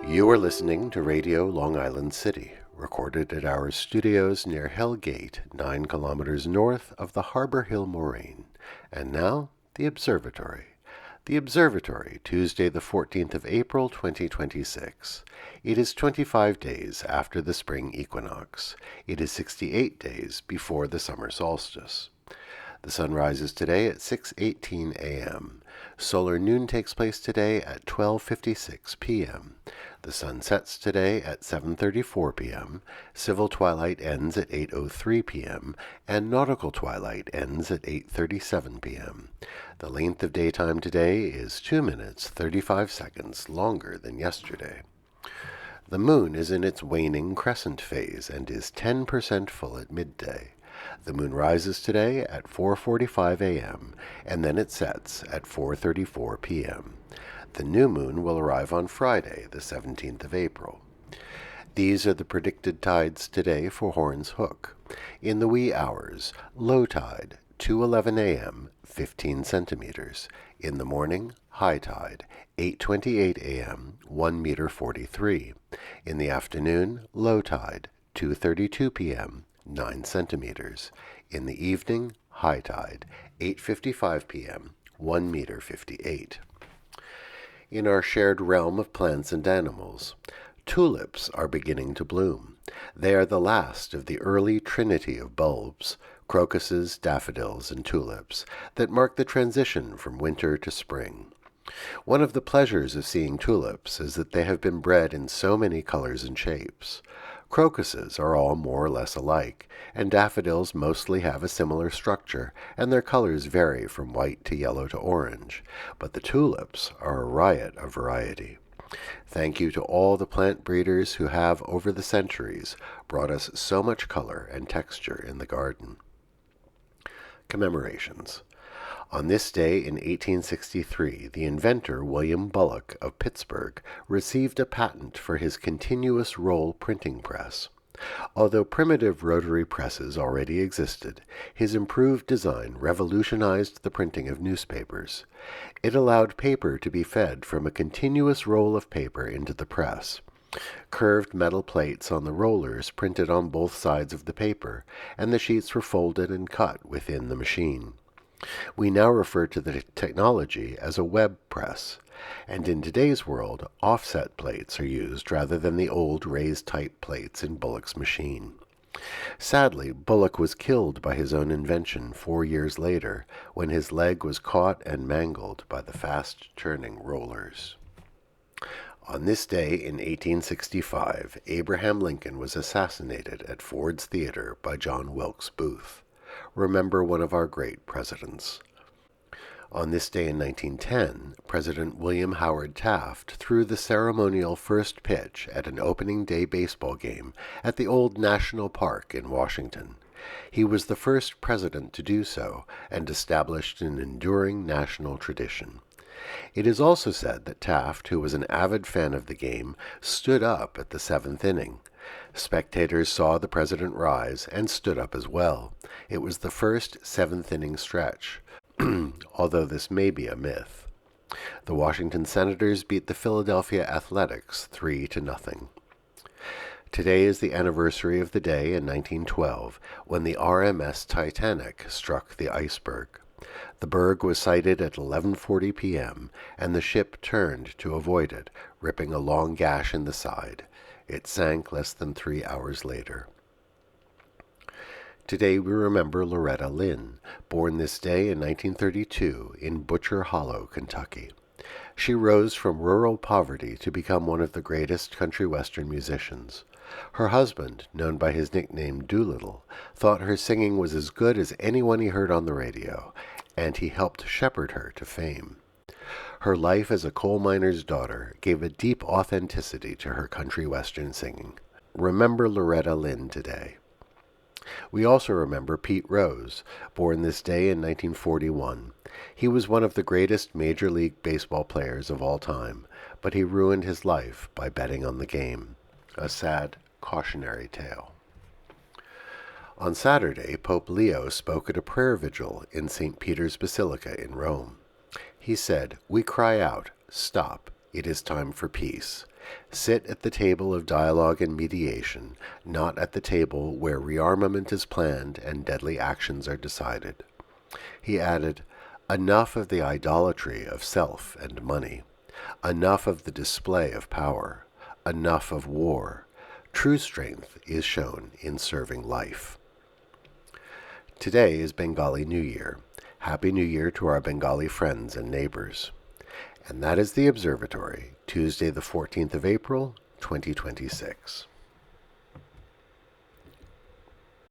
You are listening to Radio Long Island City, recorded at our studios near Hell Gate, 9 kilometers north of the Harbor Hill Moraine. And now, the Observatory. The Observatory, Tuesday the 14th of April, 2026. It is 25 days after the spring equinox. It is 68 days before the summer solstice. The sun rises today at 6:18 a.m. Solar noon takes place today at 12:56 p.m. The sun sets today at 7:34 p.m. Civil twilight ends at 8:03 p.m. and nautical twilight ends at 8:37 p.m. The length of daytime today is 2 minutes 35 seconds longer than yesterday. The moon is in its waning crescent phase and is 10% full at midday. The moon rises today at 4:45 a.m., and then it sets at 4:34 p.m. The new moon will arrive on Friday, the 17th of April. These are the predicted tides today for Horns Hook. In the wee hours, low tide, 2:11 a.m., 15 centimeters. In the morning, high tide, 8:28 a.m., 1 meter 43. In the afternoon, low tide, 2:32 p.m., 9 centimeters. In the evening, high tide, 8:55 p.m., 1 meter 58. In our shared realm of plants and animals, tulips are beginning to bloom. They are the last of the early trinity of bulbs, crocuses, daffodils, and tulips, that mark the transition from winter to spring. One of the pleasures of seeing tulips is that they have been bred in so many colors and shapes. Crocuses are all more or less alike, and daffodils mostly have a similar structure, and their colors vary from white to yellow to orange. But the tulips are a riot of variety. Thank you to all the plant breeders who have, over the centuries, brought us so much color and texture in the garden. Commemorations. On this day in 1863, the inventor William Bullock of Pittsburgh received a patent for his continuous roll printing press. Although primitive rotary presses already existed, his improved design revolutionized the printing of newspapers. It allowed paper to be fed from a continuous roll of paper into the press. Curved metal plates on the rollers printed on both sides of the paper, and the sheets were folded and cut within the machine. We now refer to the technology as a web press, and in today's world, offset plates are used rather than the old raised type plates in Bullock's machine. Sadly, Bullock was killed by his own invention 4 years later, when his leg was caught and mangled by the fast-turning rollers. On this day in 1865, Abraham Lincoln was assassinated at Ford's Theater by John Wilkes Booth. Remember one of our great presidents. On this day in 1910, President William Howard Taft threw the ceremonial first pitch at an opening day baseball game at the old National Park in Washington. He was the first president to do so and established an enduring national tradition. It is also said that Taft, who was an avid fan of the game, stood up at the 7th inning. Spectators saw the president rise and stood up as well. It was the first 7th inning stretch, although this may be a myth. The Washington Senators beat the Philadelphia Athletics 3-0. Today is the anniversary of the day in 1912 when the RMS Titanic struck the iceberg. The berg was sighted at 11:40 p.m., and the ship turned to avoid it, ripping a long gash in the side. It sank less than 3 hours later. Today we remember Loretta Lynn, born this day in 1932 in Butcher Hollow, Kentucky. She rose from rural poverty to become one of the greatest country western musicians. Her husband, known by his nickname Doolittle, thought her singing was as good as anyone he heard on the radio, and he helped shepherd her to fame. Her life as a coal miner's daughter gave a deep authenticity to her country western singing. Remember Loretta Lynn today. We also remember Pete Rose, born this day in 1941. He was one of the greatest Major League Baseball players of all time, but he ruined his life by betting on the game. A sad, cautionary tale. On Saturday, Pope Leo spoke at a prayer vigil in St. Peter's Basilica in Rome. He said, "We cry out, stop, it is time for peace." Sit at the table of dialogue and mediation, not at the table where rearmament is planned and deadly actions are decided. He added, enough of the idolatry of self and money, enough of the display of power, enough of war. True strength is shown in serving life. Today is Bengali New Year. Happy New Year to our Bengali friends and neighbors. And that is the Observatory, Tuesday the 14th of April, 2026.